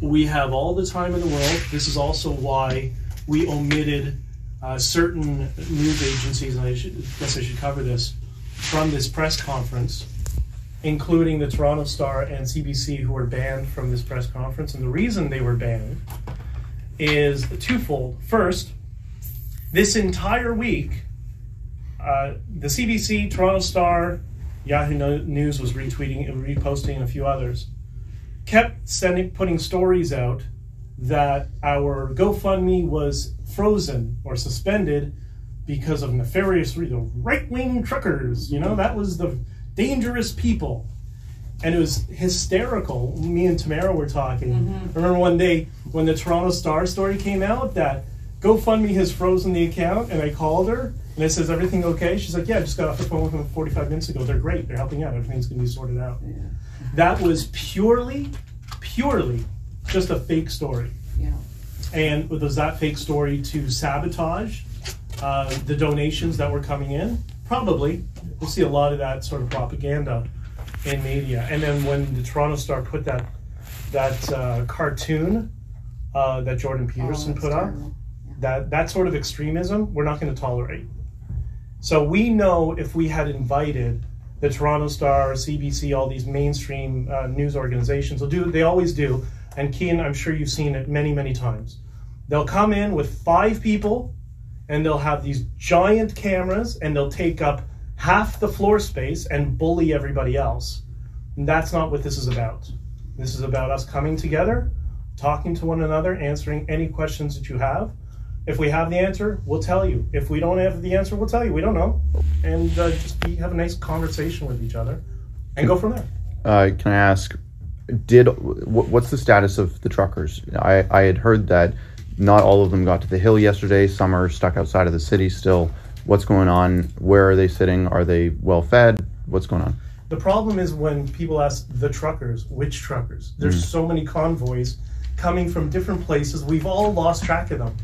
we have all the time in the world. This is also why we omitted certain news agencies, and I guess I should cover this, from this press conference, including the Toronto Star and CBC, who were banned from this press conference. And the reason they were banned is twofold. First, this entire week, the CBC, Toronto Star, Yahoo News was retweeting and reposting, and a few others, kept putting stories out that our GoFundMe was frozen or suspended because of nefarious right-wing truckers. You know, that was the dangerous people. And it was hysterical. Me and Tamara were talking. I remember one day when the Toronto Star story came out that GoFundMe has frozen the account, and I called her and I says, everything okay? She's like, yeah, I just got off the phone with them 45 minutes ago. They're great. They're helping out. Everything's going to be sorted out. Yeah. That was purely just a fake story. Yeah. And was that fake story to sabotage the donations that were coming in? Probably. We'll see a lot of that sort of propaganda in media. And then when the Toronto Star put that cartoon that Jordan Peterson put up, that sort of extremism, we're not going to tolerate. So we know if we had invited the Toronto Star, CBC, all these mainstream news organizations, they always do, and Kean, I'm sure you've seen it many, many times. They'll come in with 5 people, and they'll have these giant cameras, and they'll take up half the floor space and bully everybody else. And that's not what this is about. This is about us coming together, talking to one another, answering any questions that you have. If we have the answer, we'll tell you. If we don't have the answer, we'll tell you. We don't know. And just have a nice conversation with each other and go from there. Can I ask, what's the status of the truckers? I had heard that not all of them got to the Hill yesterday. Some are stuck outside of the city still. What's going on? Where are they sitting? Are they well fed? What's going on? The problem is when people ask the truckers, which truckers? There's so many convoys coming from different places. We've all lost track of them.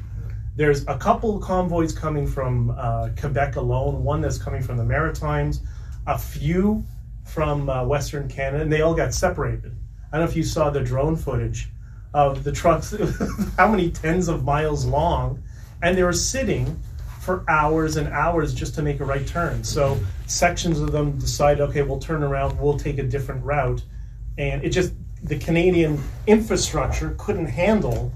There's a couple convoys coming from Quebec alone, one that's coming from the Maritimes, a few from Western Canada, and they all got separated. I don't know if you saw the drone footage of the trucks, how many tens of miles long, and they were sitting for hours and hours just to make a right turn. So sections of them decide, okay, we'll turn around, we'll take a different route. And the Canadian infrastructure couldn't handle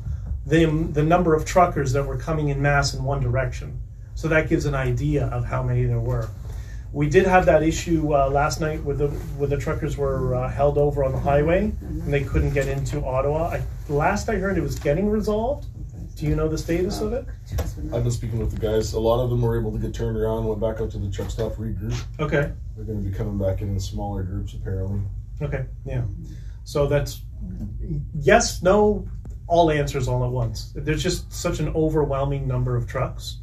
the number of truckers that were coming in mass in one direction. So that gives an idea of how many there were. We did have that issue last night where the truckers were held over on the highway and they couldn't get into Ottawa. Last I heard, it was getting resolved. Do you know the status of it? I've been speaking with the guys. A lot of them were able to get turned around, went back out to the truck stop, regroup. Okay. They're going to be coming back in smaller groups, apparently. Okay, yeah. So that's yes, no, all answers all at once. There's just such an overwhelming number of trucks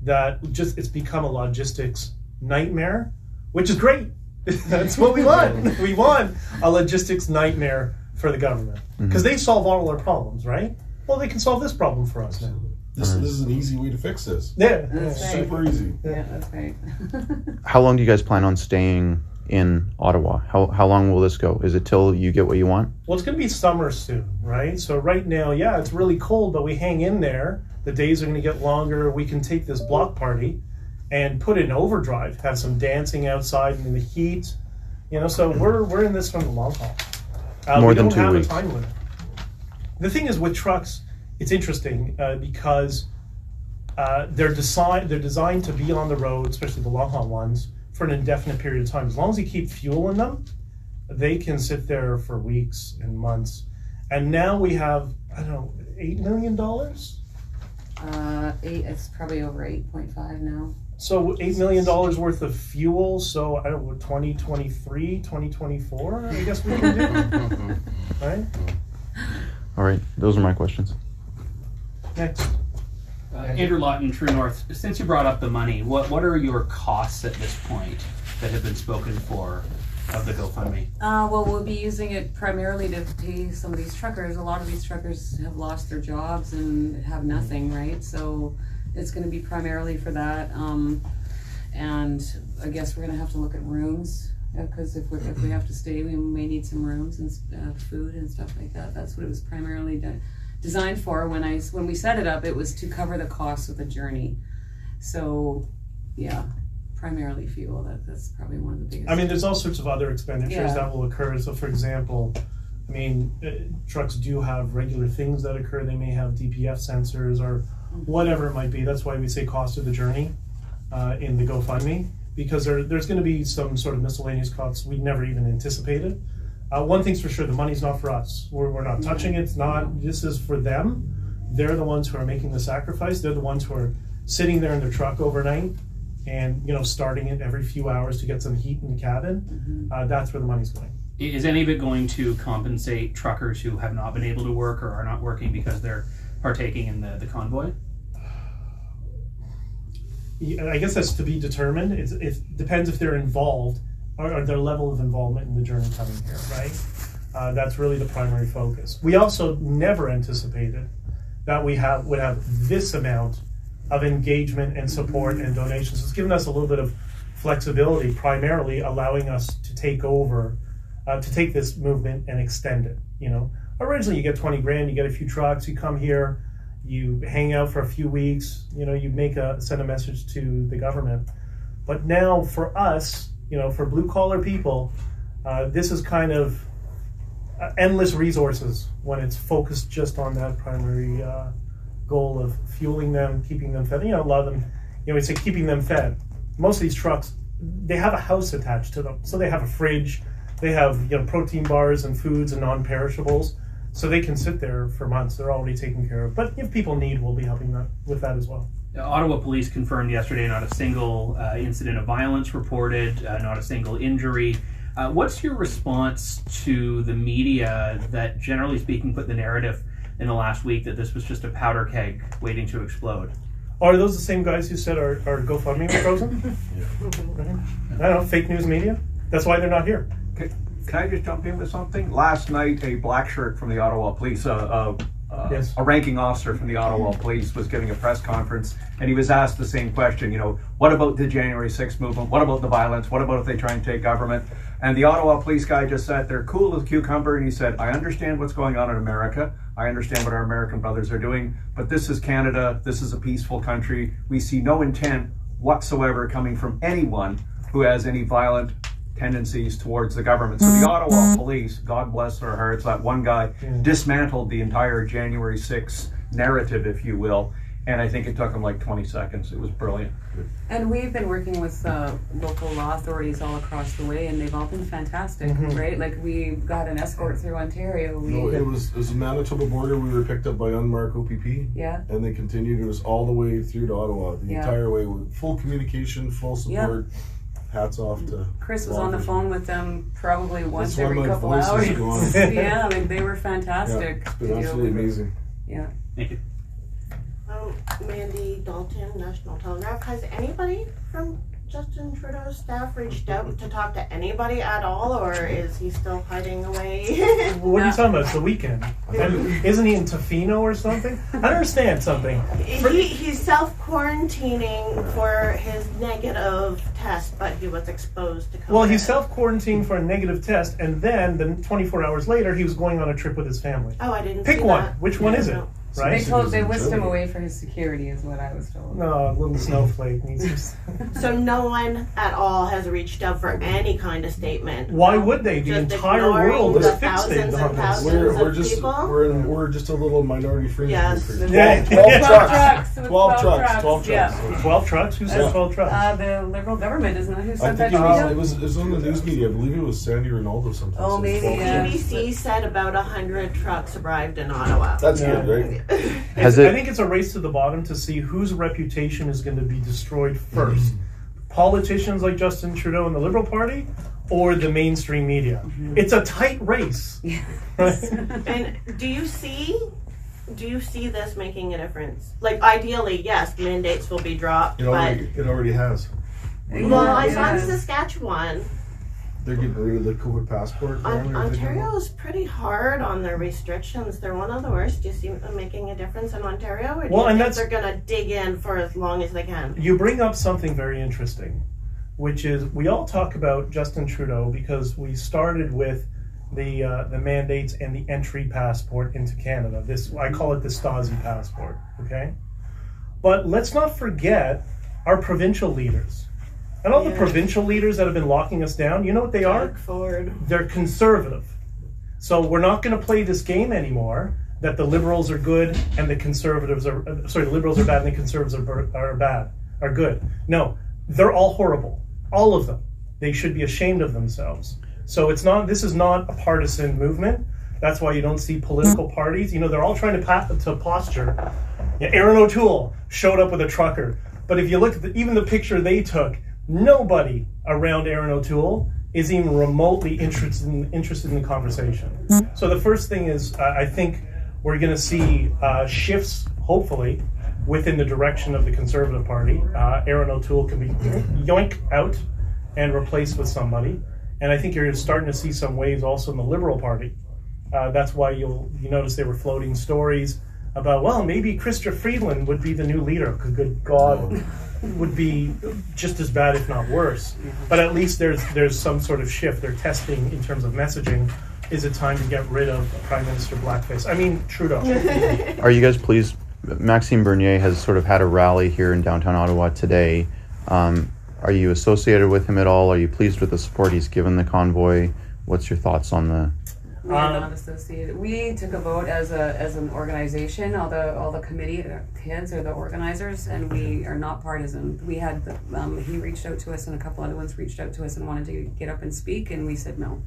that it's become a logistics nightmare, which is great. That's what we want. We want a logistics nightmare for the government because they solve all our problems, right? Well, they can solve this problem for us now. This is an easy way to fix this. Yeah, that's right. Super easy. Yeah, that's right. How long do you guys plan on staying in Ottawa? How long will this go? Is it till you get what you want? Well, it's going to be summer soon, right? So right now, yeah, it's really cold, but we hang in there. The days are going to get longer. We can take this block party and put it in overdrive, have some dancing outside in the heat. You know, so we're in this from the long haul. More than 2 weeks. We don't have a time limit. The thing is with trucks, it's interesting because they're designed to be on the road, especially the long haul ones, for an indefinite period of time. As long as you keep fuel in them, they can sit there for weeks and months. And now we have, I don't know, $8 million? It's probably over 8.5 now. So $8 million worth of fuel, so I don't know, 2023, 2024, I guess we can do. Right? All right, those are my questions. Next. Andrew Lawton, True North. Since you brought up the money, what are your costs at this point that have been spoken for of the GoFundMe? Well, we'll be using it primarily to pay some of these truckers. A lot of these truckers have lost their jobs and have nothing, right? So it's going to be primarily for that. And I guess we're going to have to look at rooms Because if we have to stay, we may need some rooms and food and stuff like that. That's what it was primarily designed for. When we set it up, it was to cover the cost of the journey. So, yeah, primarily fuel. That's probably one of the biggest. I mean, there's all sorts of other expenditures that will occur. So, for example, I mean, trucks do have regular things that occur. They may have DPF sensors or whatever it might be. That's why we say cost of the journey in the GoFundMe, because there's going to be some sort of miscellaneous costs we never even anticipated. One thing's for sure, the money's not for us. We're not touching it. It's not. This is for them. They're the ones who are making the sacrifice. They're the ones who are sitting there in their truck overnight and, you know, starting it every few hours to get some heat in the cabin. That's where the money's going. Is any of it going to compensate truckers who have not been able to work or are not working because they're partaking in the convoy? Yeah, I guess that's to be determined. It depends if they're involved or their level of involvement in the journey coming here, right? That's really the primary focus. We also never anticipated that we would have this amount of engagement and support and donations. It's given us a little bit of flexibility, primarily allowing us to take over, to take this movement and extend it. You know, originally you get 20 grand, you get a few trucks, you come here, you hang out for a few weeks, you know, you send a message to the government. But now for us, you know, for blue collar people, this is kind of endless resources when it's focused just on that primary goal of fueling them, keeping them fed. You know, a lot of them, you know, we say keeping them fed. Most of these trucks, they have a house attached to them. So they have a fridge, they have, you know, protein bars and foods and non-perishables. So they can sit there for months. They're already taken care of. But if people need, we'll be helping them with that as well. Ottawa police confirmed yesterday not a single incident of violence reported, not a single injury. What's your response to the media that, generally speaking, put the narrative in the last week that this was just a powder keg waiting to explode? Are those the same guys who said our GoFundMe was frozen? I don't know, fake news media? That's why they're not here. Can I just jump in with something? Last night, a black shirt from the Ottawa Police, Yes. a ranking officer from the Ottawa Police was giving a press conference, and he was asked the same question, you know, what about the January 6th movement? What about the violence? What about if they try and take government? And the Ottawa Police guy just sat there cool as a cucumber, and he said, I understand what's going on in America. I understand what our American brothers are doing, but this is Canada. This is a peaceful country. We see no intent whatsoever coming from anyone who has any violent tendencies towards the government. So the Ottawa Police, God bless their hearts, that one guy dismantled the entire January 6th narrative, if you will, and I think it took him like 20 seconds. It was brilliant. And we've been working with local law authorities all across the way, and they've all been fantastic, right? Like, we got an escort through Ontario. No, it was the Manitoba border. We were picked up by unmarked OPP. Yeah. And they continued. It was all the way through to Ottawa, the entire way, with full communication, full support. Hats off to Chris was on the phone with them probably once That's why every my couple voice hours. is gone. Yeah, like, they were fantastic. It's been absolutely amazing. Yeah. Thank you. Mandy Dalton, National Telegraph. Has anybody from Justin Trudeau's staff reached out to talk to anybody at all, or is he still hiding away? What are you talking about? It's the weekend. And isn't he in Tofino or something? I don't understand something. He's self-quarantining for his negative test, but he was exposed to COVID. Well, he's self-quarantined for a negative test, and then 24 hours later, he was going on a trip with his family. Oh, I didn't Pick see one. that. Which one is it? No. Right? They whisked him away for his security, is what I was told. No, little snowflake needs to... So no one at all has reached out for any kind of statement. Why would they? The Just entire ignoring world the is fixated thousands on and this. thousands of people? We're just a little minority fringe Yes. group. Yeah. 12 trucks. trucks. 12 trucks. 12 trucks. Yeah. 12 trucks? Who said 12 trucks? The Liberal government, isn't it? Who I sent think that it tweet? was on the news media. I believe it was Sandy Ronaldo something. Oh, said maybe, 12 yeah. trucks. BBC said about 100 trucks arrived in Ottawa. That's Yeah. good, right? I think it's a race to the bottom to see whose reputation is going to be destroyed first. Politicians like Justin Trudeau and the Liberal Party, or the mainstream media. It's a tight race. Right? And do you see this making a difference? Like, ideally, yes, mandates will be dropped, It already has. well, I saw in Yes. Saskatchewan, They're getting rid of the COVID passport. Ontario is pretty hard on their restrictions. They're one of the worst. Do you see them making a difference in Ontario? Or do Well, you and think that's- they're going to dig in for as long as they can? You bring up something very interesting. which is we all talk about Justin Trudeau because we started with the mandates and the entry passport into Canada. This, I call it the Stasi passport, okay? But let's not forget our provincial leaders. And all the provincial leaders that have been locking us down, you know what they are? Ford. They're conservative. So we're not going to play this game anymore that the liberals are good and the conservatives are, the liberals are bad and the conservatives are good. No, they're all horrible. All of them. They should be ashamed of themselves. So this is not a partisan movement. That's why you don't see political parties. You know, they're all trying to posture. Yeah, Aaron O'Toole showed up with a trucker. But if you look at even the picture they took, nobody around Aaron O'Toole is even remotely interested in the conversation. So the first thing is, I think we're going to see shifts, hopefully, within the direction of the Conservative Party. Aaron O'Toole can be yoinked out and replaced with somebody. And I think you're starting to see some waves also in the Liberal Party. That's why you notice they were floating stories about, well, maybe Chrystia Freeland would be the new leader, because good God, would be just as bad, if not worse. But at least there's some sort of shift. They're testing in terms of messaging. Is it time to get rid of Prime Minister Blackface? I mean, Trudeau. Are you guys pleased? Maxime Bernier has sort of had a rally here in downtown Ottawa today. Are you associated with him at all? Are you pleased with the support he's given the convoy? What's your thoughts on the... We are not associated. We took a vote as an organization. All the committee heads are the organizers, and we are not partisan. We had he reached out to us, and a couple other ones reached out to us and wanted to get up and speak, and we said no.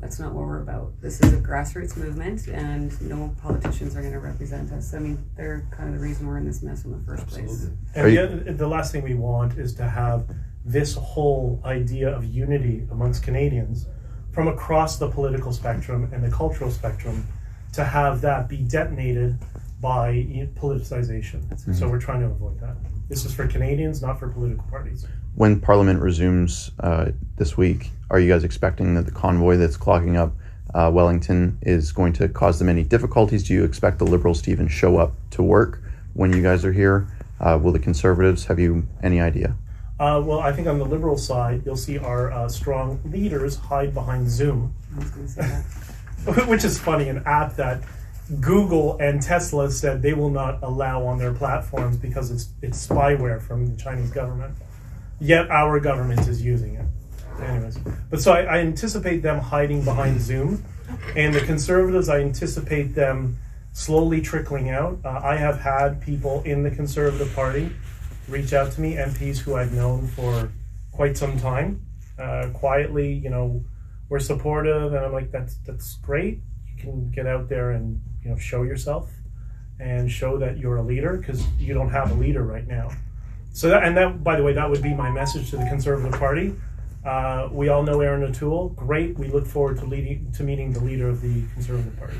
That's not what we're about. This is a grassroots movement, and no politicians are going to represent us. I mean, they're kind of the reason we're in this mess in the first place. And the last thing we want is to have this whole idea of unity amongst Canadians from across the political spectrum and the cultural spectrum, to have that be detonated by politicization. Mm-hmm. So we're trying to avoid that. This is for Canadians, not for political parties. When Parliament resumes this week, are you guys expecting that the convoy that's clogging up Wellington is going to cause them any difficulties? Do you expect the Liberals to even show up to work when you guys are here? Will the Conservatives, have you any idea? Well, I think on the Liberal side, you'll see our strong leaders hide behind Zoom. I was going to say that. Which is funny, an app that Google and Tesla said they will not allow on their platforms because it's spyware from the Chinese government. Yet our government is using it. Anyways, but so I anticipate them hiding behind Zoom, and the Conservatives, I anticipate them slowly trickling out. I have had people in the Conservative Party reach out to me, MPs who I've known for quite some time, quietly, you know, we're supportive, and I'm like, that's great. You can get out there and, you know, show yourself and show that you're a leader, because you don't have a leader right now. So that, by the way, that would be my message to the Conservative Party. We all know Aaron O'Toole. Great. We look forward to meeting the leader of the Conservative Party.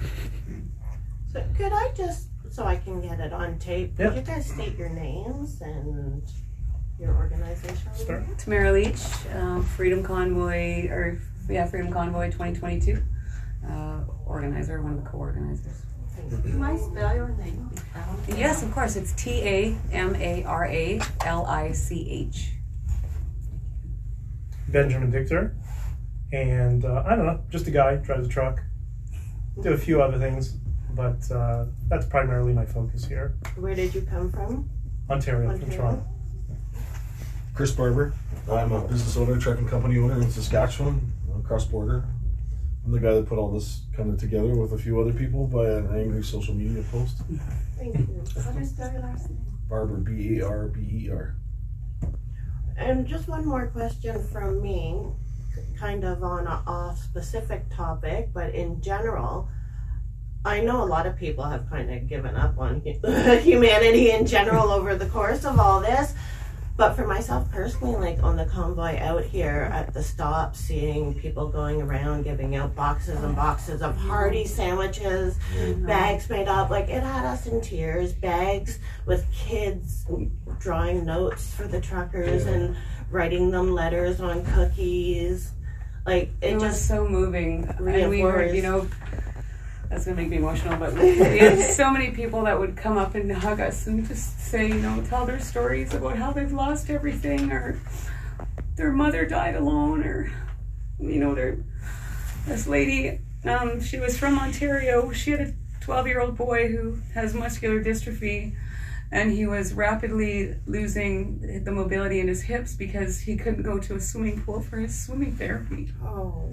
So could I just, so I can get it on tape, could you guys state your names and your organization? Start. Tamara Leach, Freedom Convoy, Freedom Convoy 2022, organizer, one of the co-organizers. Can I spell your name? Yes, of course. It's TAMARALICH. Benjamin Victor, and I don't know, just a guy, drives a truck, do a few other things, but that's primarily my focus here. Where did you come from? Ontario. From Toronto. Chris Barber. I'm a business owner, trucking company owner in Saskatchewan, cross border. I'm the guy that put all this kind of together with a few other people by an angry social media post. Thank you. How do you spell your last name? Barber, B-A-R-B-E-R. And just one more question from me, kind of on an off-specific topic, but in general, I know a lot of people have kind of given up on humanity in general over the course of all this. But for myself personally, like on the convoy out here at the stop, seeing people going around giving out boxes and boxes of hearty sandwiches, bags made up, like it had us in tears, bags with kids drawing notes for the truckers and writing them letters on cookies. Like it was just so moving. And we were, you know, that's gonna make me emotional, but we had so many people that would come up and hug us and just say, you know, tell their stories about how they've lost everything, or their mother died alone, or this lady, she was from Ontario. She had a 12-year-old boy who has muscular dystrophy, and he was rapidly losing the mobility in his hips because he couldn't go to a swimming pool for his swimming therapy. Oh.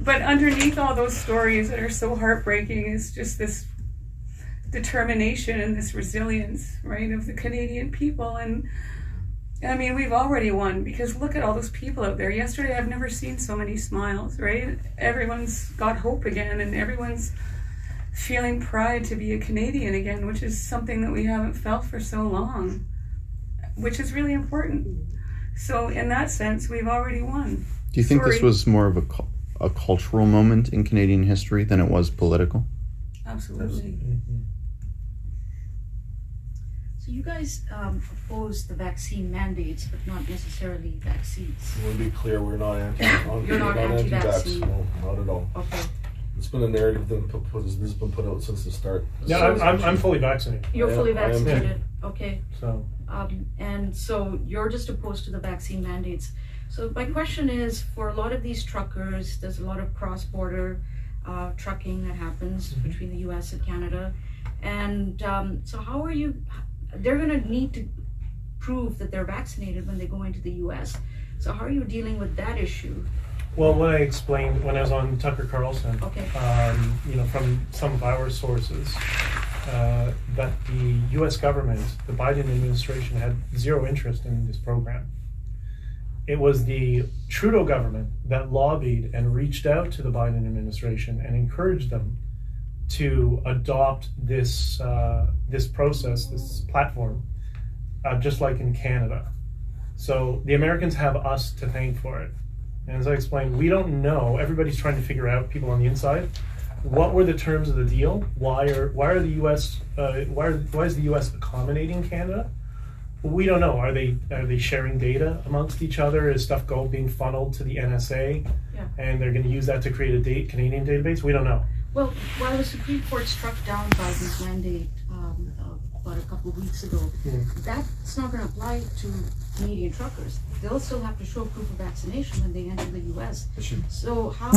But underneath all those stories that are so heartbreaking is just this determination and this resilience, right, of the Canadian people. And I mean, we've already won, because look at all those people out there. Yesterday, I've never seen so many smiles, right? Everyone's got hope again, and everyone's feeling pride to be a Canadian again, which is something that we haven't felt for so long, which is really important. So in that sense, we've already won. Do you think this was more of a cultural moment in Canadian history than it was political? Absolutely. So you guys oppose the vaccine mandates, but not necessarily vaccines. I want to be clear, we're not You're not anti-vaccine? No, not at all. Okay. It's been a narrative that has been put out since the start. Yeah, I'm fully vaccinated. You're fully I am too. vaccinated. Okay. So And so you're just opposed to the vaccine mandates. So my question is, for a lot of these truckers, there's a lot of cross-border trucking that happens between the U.S. and Canada. And so how are you, they're going to need to prove that they're vaccinated when they go into the U.S. So how are you dealing with that issue? well, what I explained when I was on Tucker Carlson, Okay. From some of our sources, that the U.S. government, the Biden administration, had zero interest in this program. It was the Trudeau government that lobbied and reached out to the Biden administration and encouraged them to adopt this process, this platform, just like in Canada. So the Americans have us to thank for it. And as I explained, we don't know. Everybody's trying to figure out, people on the inside, what were the terms of the deal? Why is the U.S. accommodating Canada? We don't know. Are they sharing data amongst each other? Is stuff being funneled to the NSA? Yeah. And they're going to use that to create a Canadian database? We don't know. Well, while the Supreme Court struck down Biden's mandate about a couple of weeks ago, that's not going to apply to Canadian truckers. They'll still have to show proof of vaccination when they enter the U.S. So how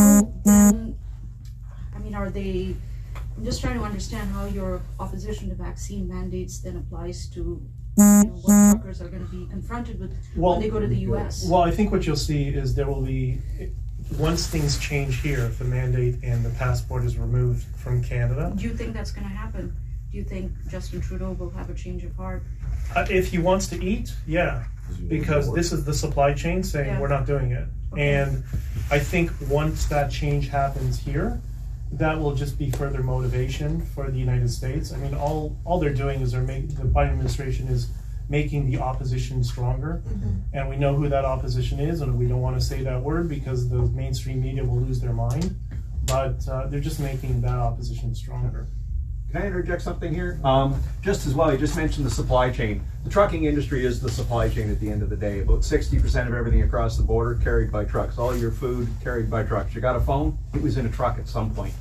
then, are they, I'm just trying to understand how your opposition to vaccine mandates then applies to what truckers are going to be confronted with when they go to the U.S. Well, I think what you'll see is there will be, once things change here, if the mandate and the passport is removed from Canada. Do you think that's going to happen? Do you think Justin Trudeau will have a change of heart? If he wants to eat, yeah, because this is the supply chain saying we're not doing it. Okay. And I think once that change happens here, that will just be further motivation for the United States. I mean, all they're doing is the Biden administration is making the opposition stronger. And we know who that opposition is, and we don't want to say that word because the mainstream media will lose their mind. But they're just making that opposition stronger. Can I interject something here? Just as well, you just mentioned the supply chain. The trucking industry is the supply chain at the end of the day. About 60% of everything across the border carried by trucks. All your food carried by trucks. You got a phone? It was in a truck at some point.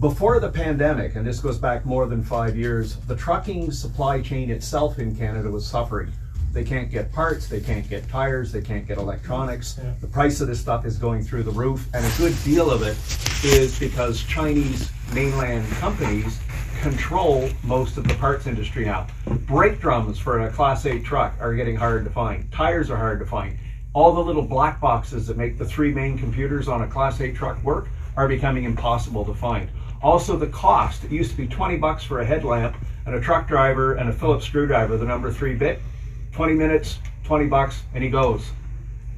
Before the pandemic, and this goes back more than 5 years, the trucking supply chain itself in Canada was suffering. They can't get parts, they can't get tires, they can't get electronics. Yeah. The price of this stuff is going through the roof, and a good deal of it is because Chinese mainland companies control most of the parts industry now. Brake drums for a Class 8 truck are getting hard to find. Tires are hard to find. All the little black boxes that make the three main computers on a Class 8 truck work are becoming impossible to find. Also, the cost. It used to be $20 for a headlamp, and a truck driver and a Phillips screwdriver, the number 3 bit, 20 minutes, $20, and he goes.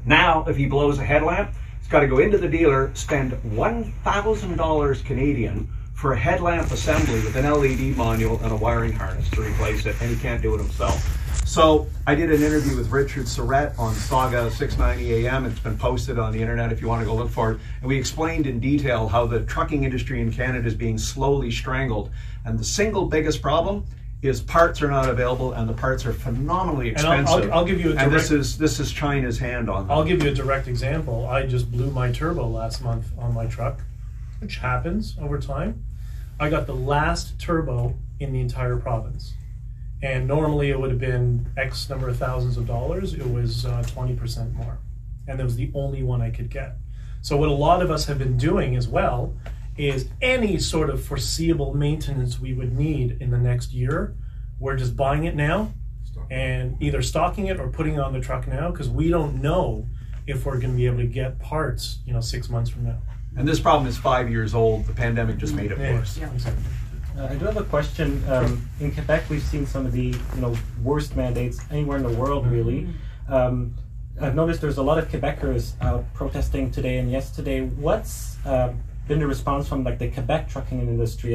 Now, if he blows a headlamp, he's got to go into the dealer, spend $1,000 Canadian for a headlamp assembly with an LED module and a wiring harness to replace it, and he can't do it himself. So I did an interview with Richard Surrett on Saga 690 AM. It's been posted on the internet if you want to go look for it. And we explained in detail how the trucking industry in Canada is being slowly strangled. And the single biggest problem is parts are not available, and the parts are phenomenally expensive. And I'll give you a direct, and this is China's hand on them. I'll give you a direct example. I just blew my turbo last month on my truck, which happens over time. I got the last turbo in the entire province. And normally it would have been X number of thousands of dollars. It was 20% more. And that was the only one I could get. So what a lot of us have been doing as well is any sort of foreseeable maintenance we would need in the next year, we're just buying it now and either stocking it or putting it on the truck now, because we don't know if we're going to be able to get parts, 6 months from now. And this problem is 5 years old. The pandemic just made it worse. Yeah. Exactly. I do have a question. In Quebec, we've seen some of the worst mandates anywhere in the world, really. I've noticed there's a lot of Quebecers protesting today and yesterday. What's been the response from the Quebec trucking industry?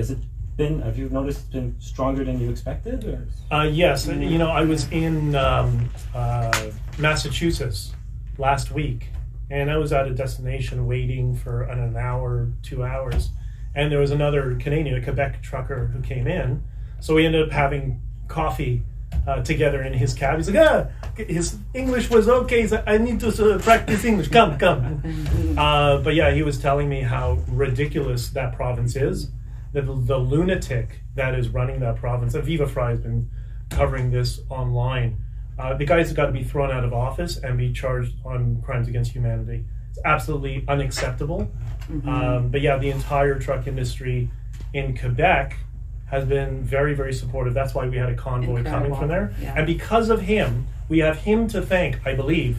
Have you noticed it's been stronger than you expected? Or? Yes, I was in Massachusetts last week, and I was at a destination waiting for an hour, 2 hours. And there was another Canadian, a Quebec trucker, who came in. So we ended up having coffee together in his cab. He's like, his English was okay. So I need to practice English. Come. But yeah, he was telling me how ridiculous that province is. The lunatic that is running that province. Aviva Fry has been covering this online. The guy's got to be thrown out of office and be charged on crimes against humanity. It's absolutely unacceptable. But yeah, the entire truck industry in Quebec has been very, very supportive. That's why we had a convoy coming from there. Yeah. And because of him, we have him to thank, I believe,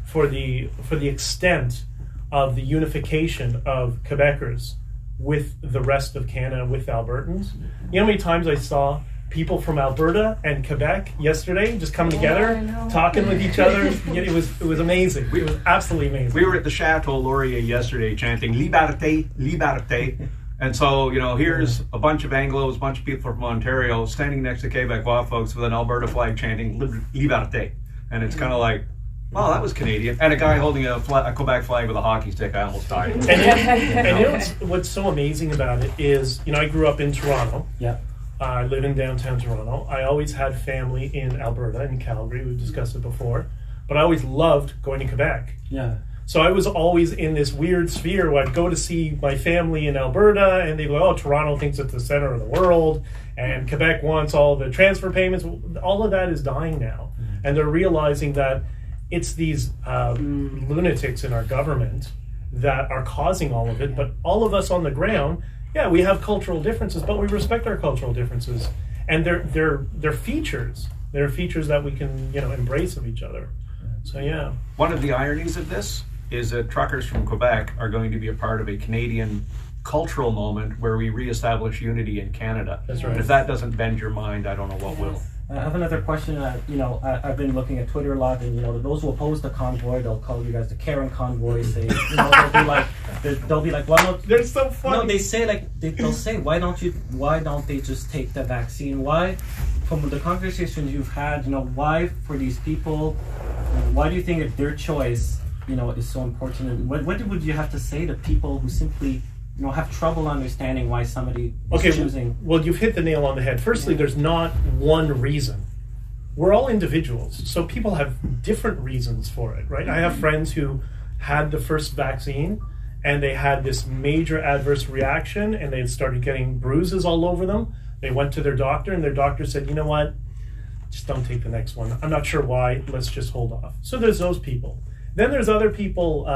for the extent of the unification of Quebecers with the rest of Canada, with Albertans. You know how many times I saw people from Alberta and Quebec yesterday just coming together, talking with each other? It was amazing. It was absolutely amazing. We were at the Chateau Laurier yesterday chanting Liberté, Liberté. And so, here's a bunch of Anglos, a bunch of people from Ontario standing next to Quebecois folks with an Alberta flag chanting Liberté. And it's kind of like, wow, that was Canadian. And a guy holding a Quebec flag with a hockey stick. I almost died. And what's so amazing about it is, I grew up in Toronto. Yeah. I live in downtown Toronto. I always had family in Alberta, in Calgary. We've discussed it before. But I always loved going to Quebec. Yeah. So I was always in this weird sphere where I'd go to see my family in Alberta, and they'd go, Toronto thinks it's the center of the world, and Quebec wants all the transfer payments. All of that is dying now. And they're realizing that it's these lunatics in our government that are causing all of it. But all of us on the ground, yeah, we have cultural differences, but we respect our cultural differences. And they're features. They're features that we can, embrace of each other. So, yeah. One of the ironies of this is that truckers from Quebec are going to be a part of a Canadian cultural moment where we reestablish unity in Canada. That's right. And if that doesn't bend your mind, I don't know what will. I have another question. I've been looking at Twitter a lot, and those who oppose the convoy, they'll call you guys the Karen convoy. Say, they'll be like, well, no, they're so funny. No, they say they'll say, why don't they just take the vaccine? Why, from the conversations you've had, why for these people, why do you think that their choice, is so important? And what would you have to say to people who simply have trouble understanding why somebody is choosing? Well, you've hit the nail on the head. Firstly, there's not one reason. We're all individuals, so people have different reasons for it, right? I have friends who had the first vaccine, and they had this major adverse reaction, and they started getting bruises all over them. They went to their doctor, and their doctor said, you know what? Just don't take the next one. I'm not sure why. Let's just hold off. So there's those people. Then there's other people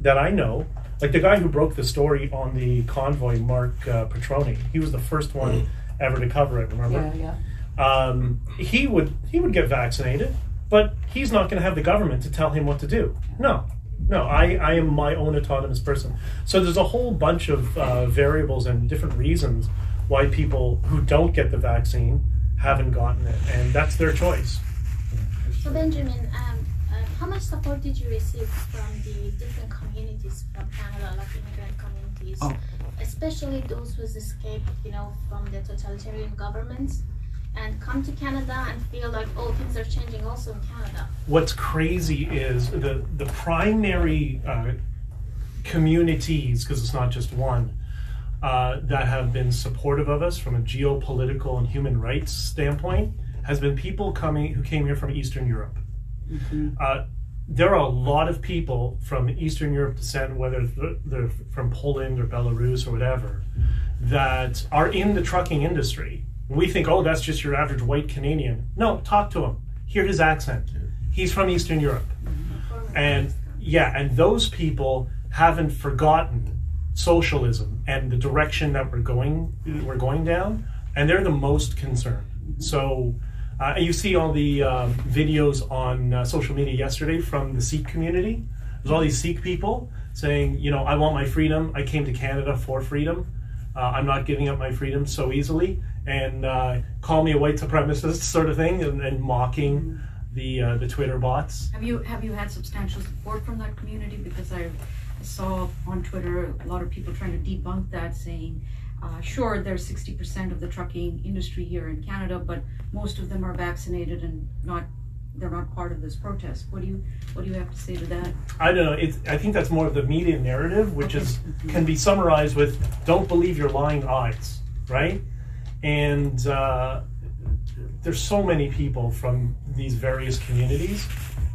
that I know, like the guy who broke the story on the convoy, Mark Petroni. He was the first one ever to cover it, remember? Yeah. He would get vaccinated, but he's not going to have the government to tell him what to do. No, I am my own autonomous person. So there's a whole bunch of variables and different reasons why people who don't get the vaccine haven't gotten it, and that's their choice. So Benjamin, how much support did you receive from the different communities from Canada, like immigrant communities, especially those who escaped, from the totalitarian governments and come to Canada and feel like, things are changing also in Canada? What's crazy is the primary communities, because it's not just one, that have been supportive of us from a geopolitical and human rights standpoint has been people who came here from Eastern Europe. There are a lot of people from Eastern Europe descent, whether they're from Poland or Belarus or whatever, that are in the trucking industry We think, oh, that's just your average white Canadian. No, talk to him. Hear his accent. He's from Eastern Europe. And those people haven't forgotten socialism and the direction that we're going down, and they're the most concerned. So you see all the videos on social media yesterday from the Sikh community. There's all these Sikh people saying, I want my freedom. I came to Canada for freedom. I'm not giving up my freedom so easily. And call me a white supremacist sort of thing, and mocking the Twitter bots. Have you had substantial support from that community? Because I saw on Twitter a lot of people trying to debunk that, saying, sure, there's 60% of the trucking industry here in Canada, but most of them are vaccinated and they're not part of this protest. What do you have to say to that? I don't know. I think that's more of the media narrative, which can be summarized with "Don't believe your lying eyes," right? And there's so many people from these various communities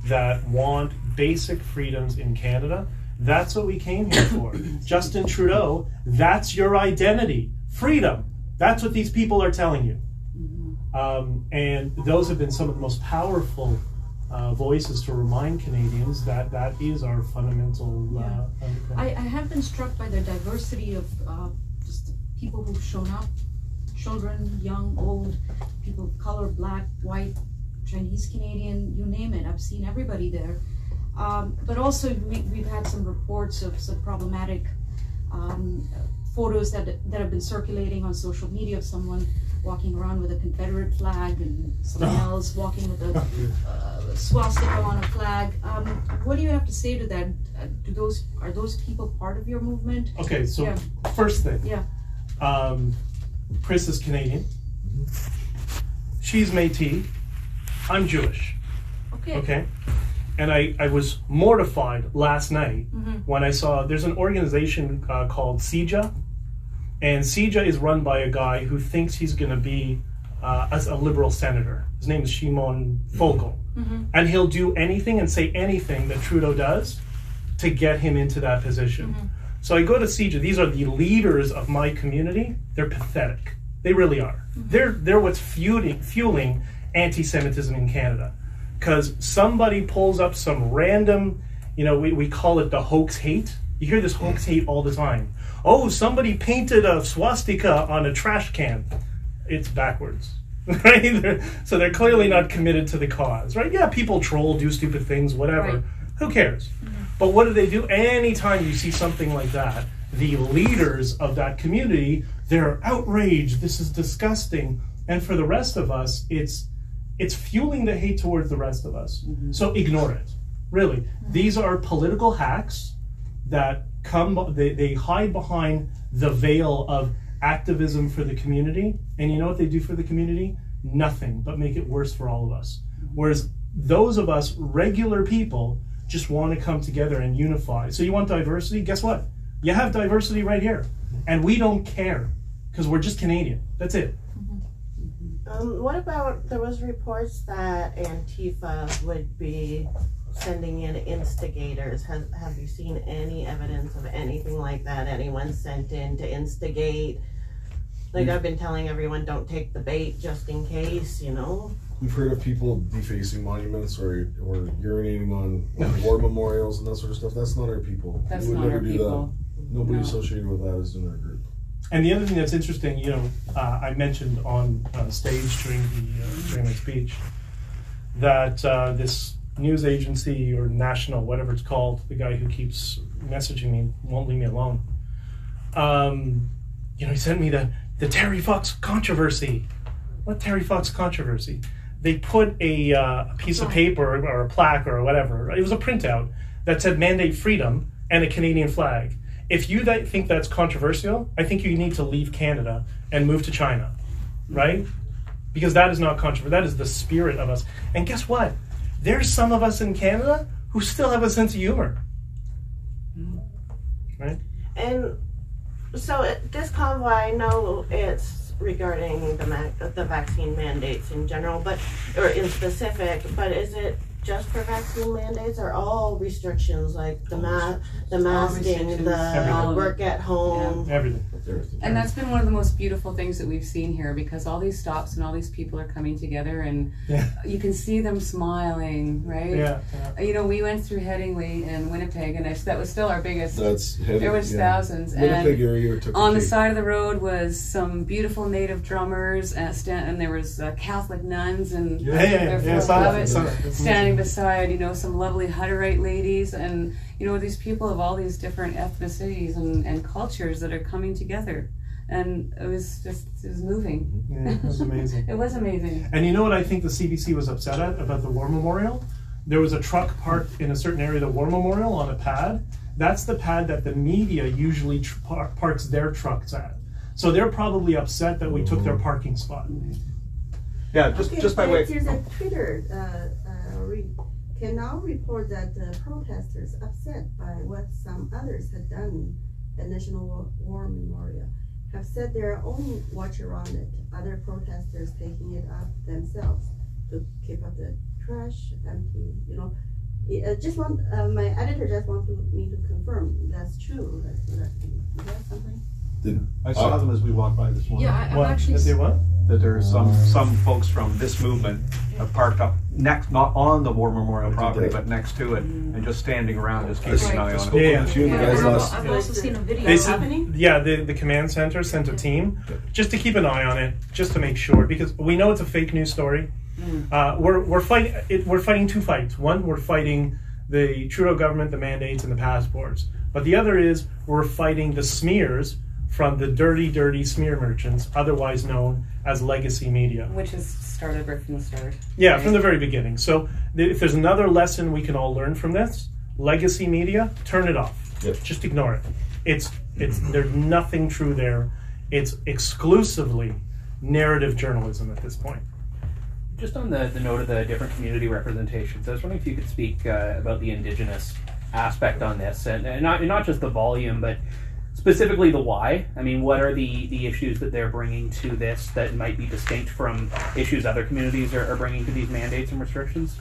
that want basic freedoms in Canada. That's what we came here for. Justin Trudeau, that's your identity. Freedom. That's what these people are telling you. And those have been some of the most powerful voices to remind Canadians that that is our fundamental I have been struck by the diversity of just the people who've shown up. Children, young, old, people of color, black, white, Chinese, Canadian, you name it. I've seen everybody there. But also we've had some reports of some problematic photos that have been circulating on social media of someone walking around with a Confederate flag and someone else walking with a swastika on a flag. What do you have to say to that? Are those people part of your movement? Okay, so first thing. Yeah. Chris is Canadian. She's Métis. I'm Jewish. Okay. And I was mortified last night when I saw there's an organization called CIJA, and CIJA is run by a guy who thinks he's going to be as a liberal senator. His name is Shimon Fogel, and he'll do anything and say anything that Trudeau does to get him into that position. So I go to CIJA. These are the leaders of my community. They're pathetic. They really are. They're what's fueling anti-Semitism in Canada. Because somebody pulls up some random, we call it the hoax hate. You hear this hoax hate all the time. Oh, somebody painted a swastika on a trash can. It's backwards, right? So they're clearly not committed to the cause, right? Yeah, people troll, do stupid things, whatever. Right. Who cares? But what do? Anytime you see something like that, the leaders of that community, they're outraged. This is disgusting. And for the rest of us, it's fueling the hate towards the rest of us. So ignore it. Really. These are political hacks that they hide behind the veil of activism for the community. And you know what they do for the community? Nothing but make it worse for all of us. Whereas those of us regular people just want to come together and unify. So you want diversity? Guess what? You have diversity right here. And we don't care because we're just Canadian. That's it. What about, there was reports that Antifa would be sending in instigators. Have you seen any evidence of anything like that? Anyone sent in to instigate? Like I've been telling everyone, don't take the bait just in case, We've heard of people defacing monuments or urinating on war memorials and that sort of stuff. That's not our people. That's we would not never our do people. that. Nobody associated with that is in our group. And the other thing that's interesting, I mentioned on stage during my speech that this news agency or national, whatever it's called, the guy who keeps messaging me, won't leave me alone. He sent me the Terry Fox controversy. What Terry Fox controversy? They put a piece of paper or a plaque or whatever. It was a printout that said mandate freedom and a Canadian flag. If you think that's controversial, I think you need to leave Canada and move to China, right? Because that is not controversial. That is the spirit of us. And guess what? There's some of us in Canada who still have a sense of humor, right? And so this convoy, I know it's regarding the vaccine mandates in general, or in specific, but is it just for vaccine mandates or all restrictions like the masking, restrictions. the Everything. work at home? Everything. And that's been one of the most beautiful things that we've seen here, because all these stops and all these people are coming together, and Yeah. you can see them smiling, right? Yeah. You know, we went through Headingley and Winnipeg, and that was still our biggest. That's There was thousands, Winnipeg and area took on the cake. side of the road was some beautiful native drummers, and there was Catholic nuns and Yeah. I saw that. standing beside, you know, some lovely Hutterite ladies, and you know, these people of all these different ethnicities and cultures that are coming together, and it was moving. Yeah, it was amazing. It was amazing. And you know what I think the CBC was upset at about the War Memorial? There was a truck parked in a certain area of the War Memorial on a pad. That's the pad that the media usually parks their trucks at. So they're probably upset that we took their parking spot. Yeah, just by way. There's a Twitter can now report that the protesters upset by what some others had done at National War Memorial have set their own watch around it. Other protesters taking it up themselves to keep up the trash empty. You know, my editor just wanted me to confirm that's true. Is that something? I saw them as we walked by this morning. Yeah, I've What? actually Did they what? That there's some folks from this movement have parked up next, not on the War Memorial property, but next to it, and just standing around, just keeping an eye on it. Yeah. I've also seen a video. They said, yeah, the command center sent a team just to keep an eye on it, just to make sure, because we know it's a fake news story. We're fighting two fights. One, we're fighting the Trudeau government, the mandates, and the passports. But the other is we're fighting the smears from the dirty smear merchants, otherwise known as legacy media. Which has started right from the start. Yeah, from the very beginning. So if there's another lesson we can all learn from this, legacy media, turn it off. Yep. Just ignore it. It's there's nothing true there. It's exclusively narrative journalism at this point. Just on the note of the different community representations, I was wondering if you could speak about the Indigenous aspect on this, and not just the volume, but specifically the why. I mean, what are the issues that they're bringing to this that might be distinct from issues other communities are bringing to these mandates and restrictions?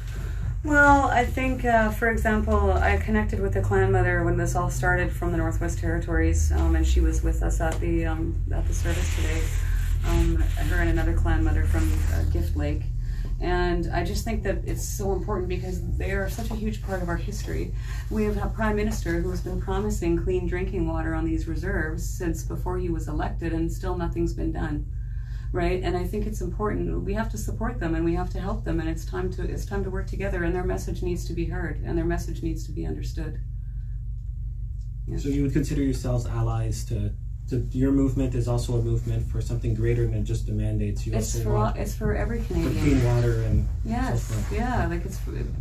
Well, I think, for example, I connected with the clan mother when this all started from the Northwest Territories, and she was with us at the service today. Her and another clan mother from Gift Lake. And I just think that it's so important because they are such a huge part of our history. We have a prime minister who has been promising clean drinking water on these reserves since before he was elected, and still nothing's been done, right? And I think it's important. We have to support them and we have to help them, and it's time to work together. And their message needs to be heard, and their message needs to be understood. Yeah. So you would consider yourselves allies to your movement is also a movement for something greater than just the mandates. You It's also want it's for every for Canadian. clean water and Yes, so forth. yeah, like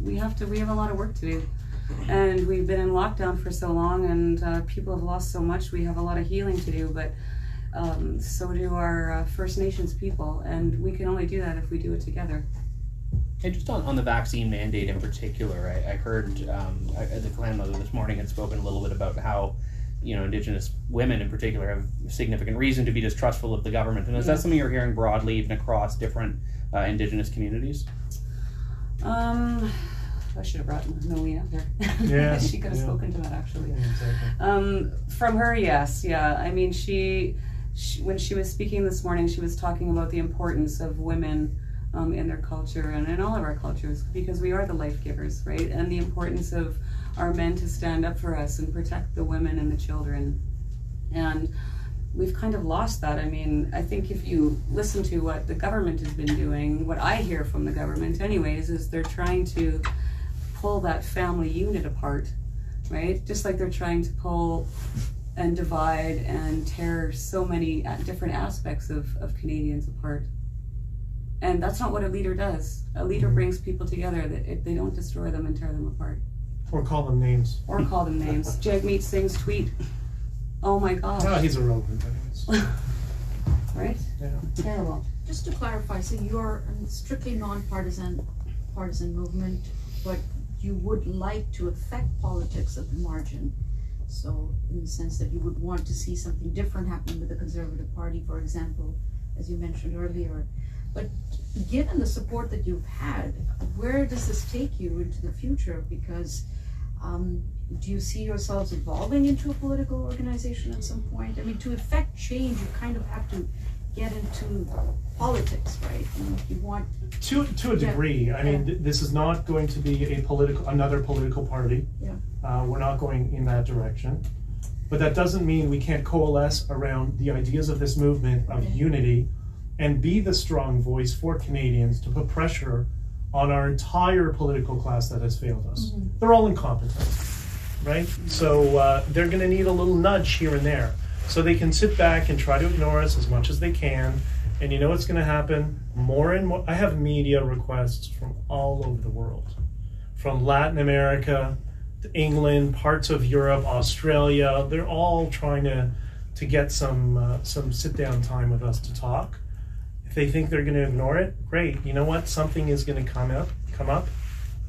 we have a lot of work to do, and we've been in lockdown for so long, and people have lost so much. We have a lot of healing to do, but so do our First Nations people, and we can only do that if we do it together. And just on the vaccine mandate in particular, I heard the clan mother this morning had spoken a little bit about how, you know, Indigenous women in particular have significant reason to be distrustful of the government. And is that something you're hearing broadly even across different Indigenous communities? I should have brought Noe out there. Yeah, She could have yeah. spoken to that actually. Yeah, exactly. From her, yes, yeah. I mean, she when she was speaking this morning, she was talking about the importance of women in their culture and in all of our cultures, because we are the life givers, right? And the importance of our men to stand up for us and protect the women and the children. And we've kind of lost that. I mean, I think if you listen to what the government has been doing, what I hear from the government anyways, is they're trying to pull that family unit apart, right? Just like they're trying to pull and divide and tear so many different aspects of Canadians apart. And that's not what a leader does. A leader brings people together. That they don't destroy them and tear them apart. Or call them names. Or call them names. Jagmeet Singh's tweet. Oh my gosh. Oh, he's irrelevant. Right? Yeah. Terrible. Just to clarify, so you're a strictly non-partisan movement, but you would like to affect politics at the margin. So in the sense that you would want to see something different happening with the Conservative Party, for example, as you mentioned earlier. But given the support that you've had, where does this take you into the future? Because do you see yourselves evolving into a political organization at some point? I mean, to effect change, you kind of have to get into politics, right? And you want to a degree. I mean, this is not going to be another political party. Yeah. We're not going in that direction. But that doesn't mean we can't coalesce around the ideas of this movement of unity and be the strong voice for Canadians to put pressure on our entire political class that has failed us. Mm-hmm. They're all incompetent, right? So they're going to need a little nudge here and there. So they can sit back and try to ignore us as much as they can. And you know what's going to happen? More and more. I have media requests from all over the world, from Latin America to England, parts of Europe, Australia. They're all trying to get some sit-down time with us to talk. If they think they're going to ignore it, great. You know what? Something is going to come up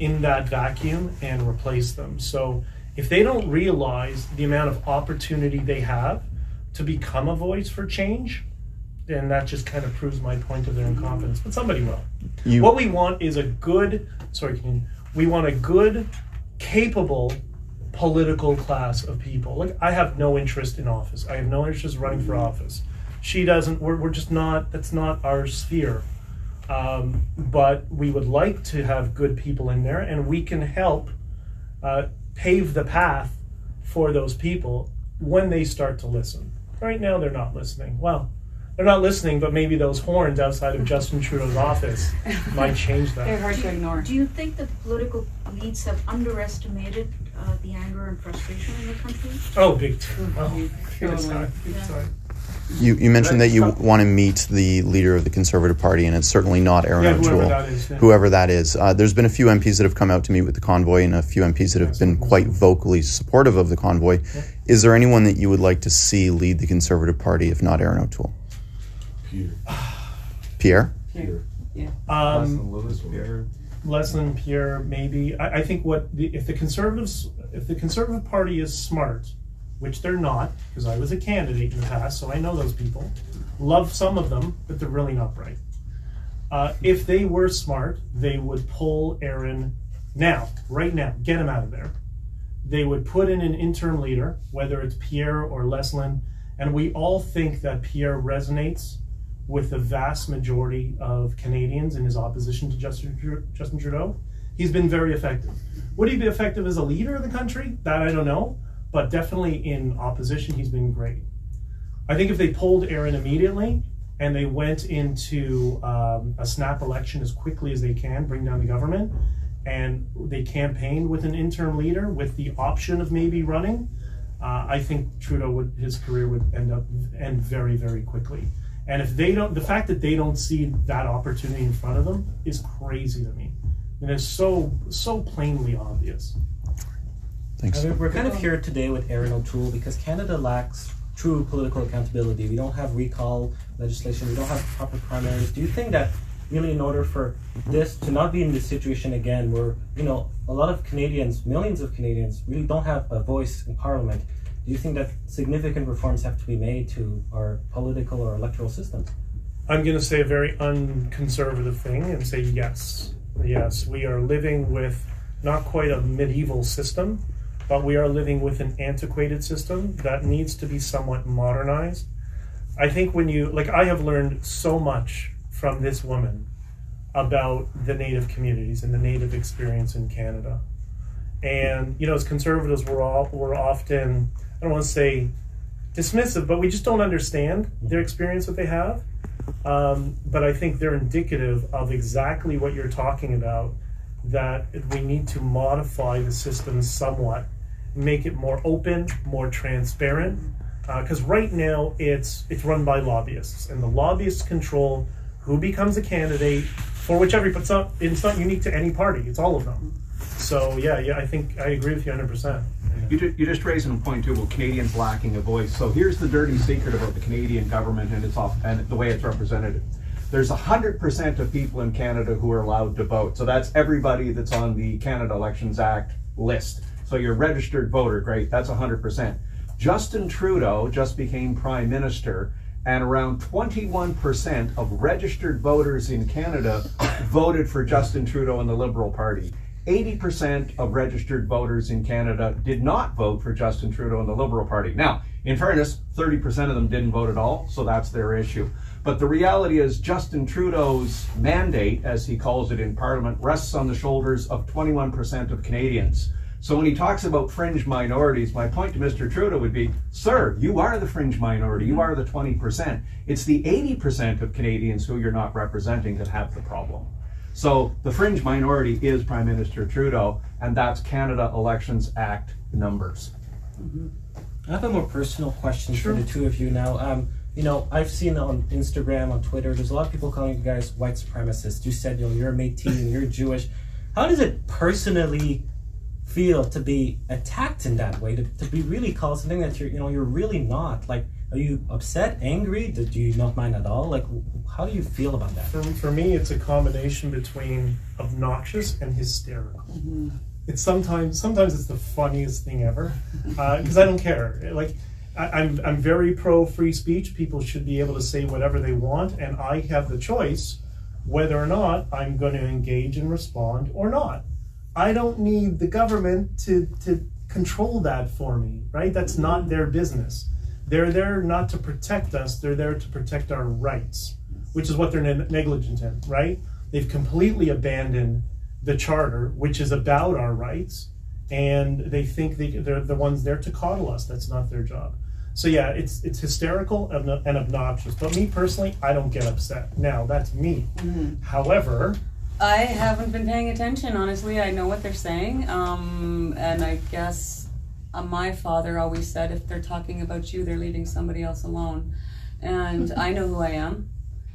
in that vacuum and replace them. So if they don't realize the amount of opportunity they have to become a voice for change, then that just kind of proves my point of their incompetence. But somebody will. What we want is we want a good, capable political class of people. Like, I have no interest in office. I have no interest in running for office. She doesn't. We're just not. That's not our sphere. But we would like to have good people in there, and we can help pave the path for those people when they start to listen. Right now, they're not listening. Well, they're not listening, but maybe those horns outside of Justin Trudeau's office might change that. They're hard to ignore. Do you think that political elites have underestimated the anger and frustration in the country? Oh, big time. Oh, big Totally. time. You mentioned that you want to meet the leader of the Conservative Party, and it's certainly not Aaron whoever O'Toole. that is. Yeah. Whoever that is. There's been a few MPs that have come out to meet with the convoy, and a few MPs that have been quite vocally supportive of the convoy. Yeah. Is there anyone that you would like to see lead the Conservative Party, if not Aaron O'Toole? Pierre? Pierre. Yeah. Leslyn, Pierre, maybe. I think if the Conservative Party is smart, which they're not, because I was a candidate in the past, so I know those people. Love some of them, but they're really not bright. If they were smart, they would pull Aaron right now, get him out of there. They would put in an interim leader, whether it's Pierre or Leslyn, and we all think that Pierre resonates with the vast majority of Canadians in his opposition to Justin Trudeau. He's been very effective. Would he be effective as a leader of the country? That I don't know. But definitely in opposition, he's been great. I think if they pulled Aaron immediately and they went into a snap election as quickly as they can, bring down the government, and they campaigned with an interim leader with the option of maybe running, I think his career would end very, very quickly. And if they don't, the fact that they don't see that opportunity in front of them is crazy to me. And it's so plainly obvious. Thanks. I mean, we're kind of here today with Aaron O'Toole because Canada lacks true political accountability. We don't have recall legislation. We don't have proper primaries. Do you think that really in order for this to not be in this situation again where, a lot of Canadians, millions of Canadians really don't have a voice in Parliament, do you think that significant reforms have to be made to our political or electoral systems? I'm going to say a very unconservative thing and say yes. Yes, we are living with not quite a medieval system, but we are living with an antiquated system that needs to be somewhat modernized. I think I have learned so much from this woman about the Native communities and the Native experience in Canada. And, as conservatives, we're often, I don't want to say dismissive, but we just don't understand their experience that they have. But I think they're indicative of exactly what you're talking about, that we need to modify the system somewhat, make it more open, more transparent, because right now it's run by lobbyists, and the lobbyists control who becomes a candidate for whichever. But it's not unique to any party; it's all of them. So I think I agree with you 100%. You just raised a point too about Canadians lacking a voice. So here's the dirty secret about the Canadian government and the way it's represented. There's 100% of people in Canada who are allowed to vote. So that's everybody that's on the Canada Elections Act list. So you're a registered voter, great, that's 100%. Justin Trudeau just became Prime Minister, and around 21% of registered voters in Canada voted for Justin Trudeau and the Liberal Party. 80% of registered voters in Canada did not vote for Justin Trudeau and the Liberal Party. Now, in fairness, 30% of them didn't vote at all, so that's their issue. But the reality is Justin Trudeau's mandate, as he calls it in Parliament, rests on the shoulders of 21% of Canadians. So when he talks about fringe minorities, my point to Mr. Trudeau would be, sir, you are the fringe minority, you are the 20%. It's the 80% of Canadians who you're not representing that have the problem. So the fringe minority is Prime Minister Trudeau, and that's Canada Elections Act numbers. I have a more personal question for the two of you now. You know, I've seen on Instagram, on Twitter, there's a lot of people calling you guys white supremacists. You said, you know, you're a Métis and you're Jewish. How does it personally feel to be attacked in that way? To be really called something that you're really not? Like, are you upset, angry? Do you not mind at all? Like, how do you feel about that? For me, it's a combination between obnoxious and hysterical. It's sometimes it's the funniest thing ever, because I don't care. Like, I'm very pro free speech. People should be able to say whatever they want, and I have the choice whether or not I'm going to engage and respond or not. I don't need the government to control that for me, right? That's not their business. They're there not to protect us, they're there to protect our rights, which is what they're negligent in, right? They've completely abandoned the charter, which is about our rights, and they think they're the ones there to coddle us. That's not their job. So yeah, it's hysterical and obnoxious. But me personally, I don't get upset. Now, that's me. However, I haven't been paying attention, honestly. I know what they're saying, and I guess my father always said, if they're talking about you, they're leaving somebody else alone. And I know who I am,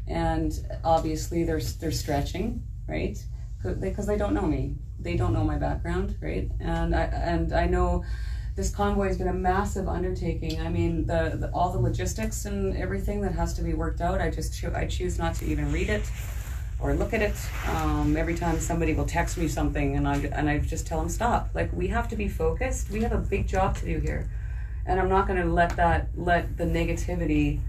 and obviously they're stretching, right? Because they don't know me. They don't know my background, right? And I know this convoy has been a massive undertaking. I mean, all the logistics and everything that has to be worked out, I choose not to even read it or look at it. Every time somebody will text me something, and I just tell them, stop. Like, we have to be focused. We have a big job to do here, and I'm not going to let the negativity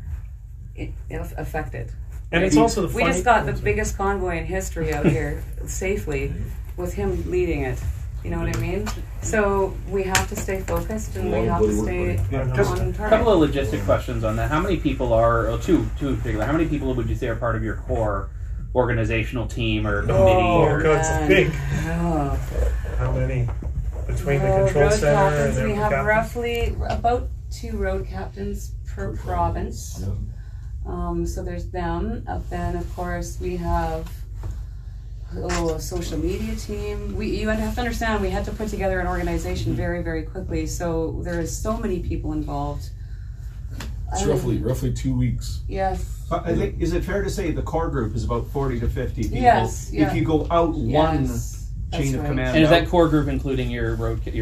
affect it. And it's also the funny, we just got the biggest convoy in history out here safely with him leading it. You know what I mean? So we have to stay focused, and we have to stay on target. A couple of logistic questions on that. How many people two in particular, how many people would you say are part of your core organizational team or committee? Oh, God, it's big. How many? Between the control center captains, and we have captains? roughly about 2 road captains per province. So there's them. Then, of course, we have a social media team. You have to understand, we had to put together an organization very, very quickly. So there is so many people involved. It's roughly 2 weeks. Yes. I think, is it fair to say the core group is about 40 to 50 people? Yes. Yeah. If you go out one chain of command. And is that core group including your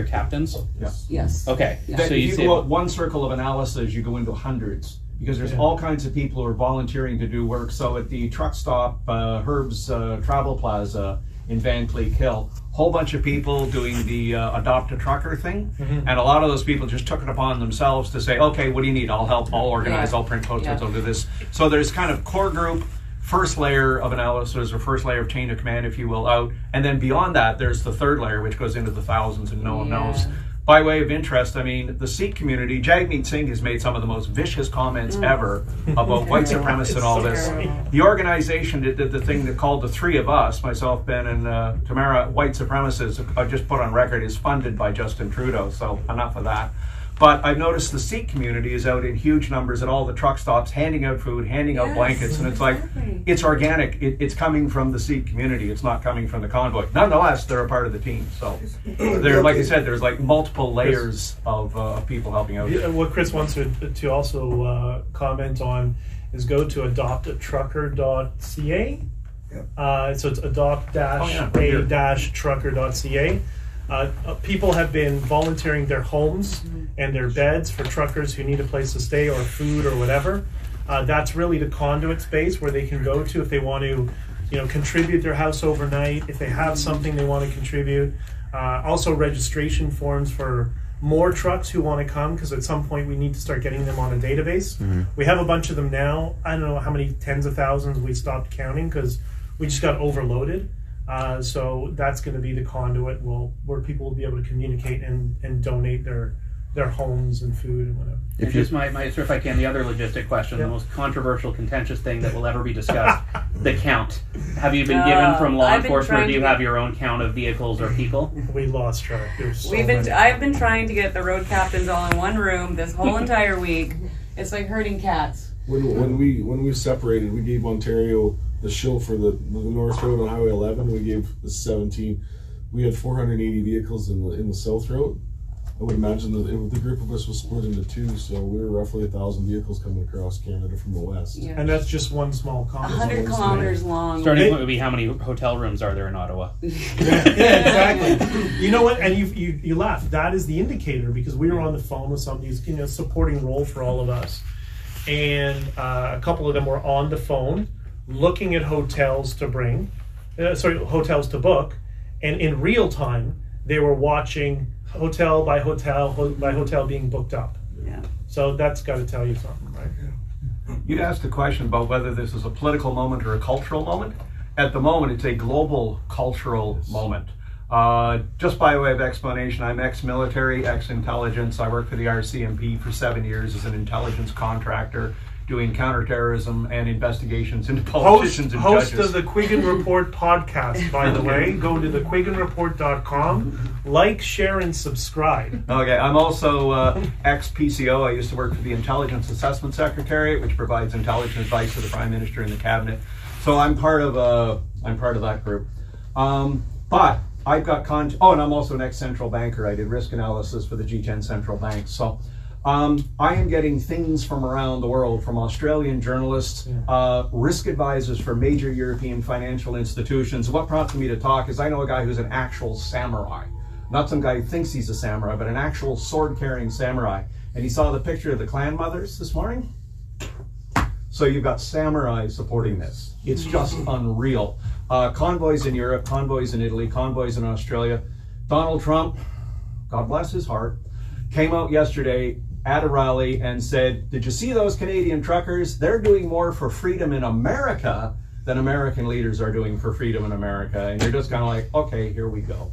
captains? Yes. Yes. Okay. Yeah. So if you go out one circle of analysis, you go into hundreds. Because there's all kinds of people who are volunteering to do work. So at the truck stop, Herb's Travel Plaza in Van Cleek Hill, whole bunch of people doing the adopt a trucker thing. And a lot of those people just took it upon themselves to say, okay, what do you need? I'll help, I'll organize, I'll print posters, I'll do this. So there's kind of core group, first layer of analysis, or first layer of chain of command, if you will, out. And then beyond that, there's the third layer, which goes into the thousands and no one knows. By way of interest, I mean, the Sikh community, Jagmeet Singh has made some of the most vicious comments ever about white supremacists and all this. The organization that did the thing that called the three of us, myself, Ben, and Tamara, white supremacists, I just put on record, is funded by Justin Trudeau, so enough of that. But I've noticed the Sikh community is out in huge numbers at all the truck stops, handing out food, handing out blankets, and it's like, it's organic. It's coming from the Sikh community. It's not coming from the convoy. Nonetheless, they're a part of the team. So, like I said, there's like multiple layers of people helping out. What Chris wants to also comment on is go to adoptatrucker.ca. So it's adopt-a-trucker.ca. People have been volunteering their homes and their beds for truckers who need a place to stay or food or whatever. That's really the conduit space where they can go to if they want to, contribute their house overnight, if they have something they want to contribute. Also registration forms for more trucks who want to come, because at some point we need to start getting them on a database. We have a bunch of them now. I don't know how many tens of thousands. We stopped counting because we just got overloaded. So that's going to be the conduit where people will be able to communicate and donate their homes and food and whatever. And just if I can, the other logistic question, the most controversial, contentious thing that will ever be discussed, the count. Have you been given from law enforcement, or do you have your own count of vehicles or people? We lost track. There's so many. I've been trying to get the road captains all in one room this whole entire week. It's like herding cats. When we separated, we gave Ontario the shill for the North Road on Highway 11. We gave the 17. We had 480 vehicles in the South Road. I would imagine that the group of us was split into two, so we were roughly 1,000 vehicals coming across Canada from the west. Yeah. And that's just one small continent. 100 kilometers long. Starting point would be how many hotel rooms are there in Ottawa? Yeah, exactly. You know what? And you laugh. That is the indicator, because we were on the phone with somebody who's supporting role for all of us, and a couple of them were on the phone looking at hotels to hotels to book, and in real time they were watching hotel by hotel being booked up. Yeah. So that's got to tell you something, right? You'd asked the question about whether this is a political moment or a cultural moment. At the moment, it's a global cultural moment. Just by way of explanation, I'm ex-military, ex-intelligence. I worked for the RCMP for 7 years as an intelligence contractor, doing counterterrorism and investigations into politicians and host judges. of the Quiggin Report podcast, by the way. Go to thequigginreport.com. Like, share, and subscribe. Okay, I'm also ex-PCO. I used to work for the Intelligence Assessment Secretariat, which provides intelligence advice to the Prime Minister and the Cabinet. So I'm part of that group. But I've got and I'm also an ex-central banker. I did risk analysis for the G10 central banks. So I am getting things from around the world, from Australian journalists, risk advisors for major European financial institutions. What prompted me to talk is I know a guy who's an actual samurai. Not some guy who thinks he's a samurai, but an actual sword-carrying samurai. And he saw the picture of the clan mothers this morning. So you've got samurai supporting this. It's just unreal. Convoys in Europe, convoys in Italy, convoys in Australia. Donald Trump, God bless his heart, came out yesterday at a rally and said, did you see those Canadian truckers? They're doing more for freedom in America than American leaders are doing for freedom in America. And you're just kind of like, okay, here we go.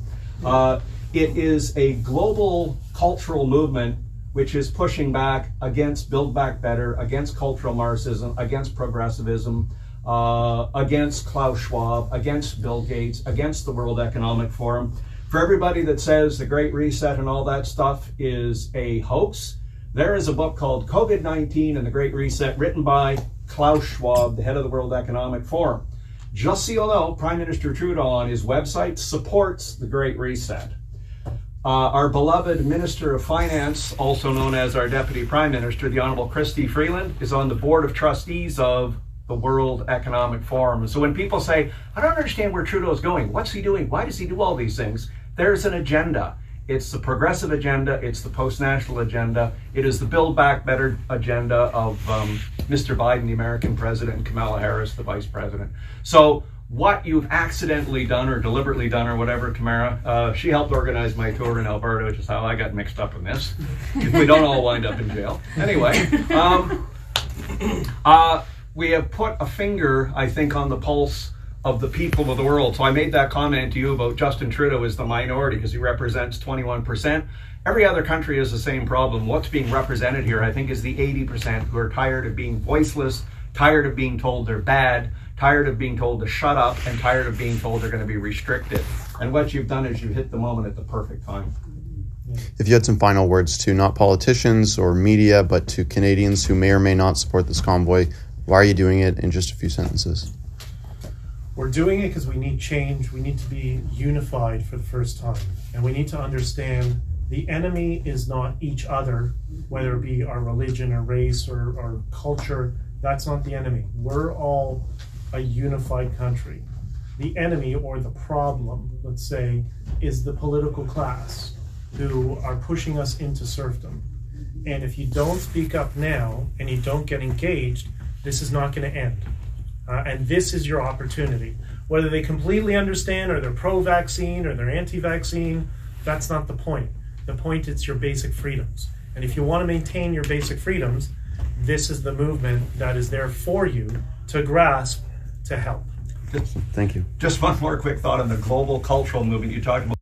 It is a global cultural movement which is pushing back against Build Back Better, against cultural Marxism, against progressivism, against Klaus Schwab, against Bill Gates, against the World Economic Forum. For everybody that says the Great Reset and all that stuff is a hoax, there is a book called COVID-19 and the Great Reset, written by Klaus Schwab, the head of the World Economic Forum. Just so you'll know, Prime Minister Trudeau on his website supports the Great Reset. Our beloved Minister of Finance, also known as our Deputy Prime Minister, the Honorable Chrystia Freeland, is on the Board of Trustees of the World Economic Forum. So when people say, I don't understand where Trudeau's going, what's he doing, why does he do all these things? There's an agenda. It's the progressive agenda, it's the post-national agenda, it is the Build Back Better agenda of Mr. Biden, the American president, and Kamala Harris, the vice president. So what you've accidentally done or deliberately done or whatever, Tamara, she helped organize my tour in Alberta, which is how I got mixed up in this. If we don't all wind up in jail. Anyway, we have put a finger, I think, on the pulse of the people of the world. So I made that comment to you about Justin Trudeau as the minority because he represents 21%. Every other country has the same problem. What's being represented here, I think, is the 80% who are tired of being voiceless, tired of being told they're bad, tired of being told to shut up, and tired of being told they're going to be restricted. And what you've done is you hit the moment at the perfect time. If you had some final words to not politicians or media, but to Canadians who may or may not support this convoy, why are you doing it in just a few sentences? We're doing it because we need change. We need to be unified for the first time. And we need to understand the enemy is not each other, whether it be our religion or race or culture. That's not the enemy. We're all a unified country. The enemy, or the problem, let's say, is the political class who are pushing us into serfdom. And if you don't speak up now and you don't get engaged, this is not going to end. And this is your opportunity. Whether they completely understand or they're pro-vaccine or they're anti-vaccine, that's not the point. The point is your basic freedoms. And if you want to maintain your basic freedoms, this is the movement that is there for you to grasp, to help. Thank you. Just one more quick thought on the global cultural movement you talked about.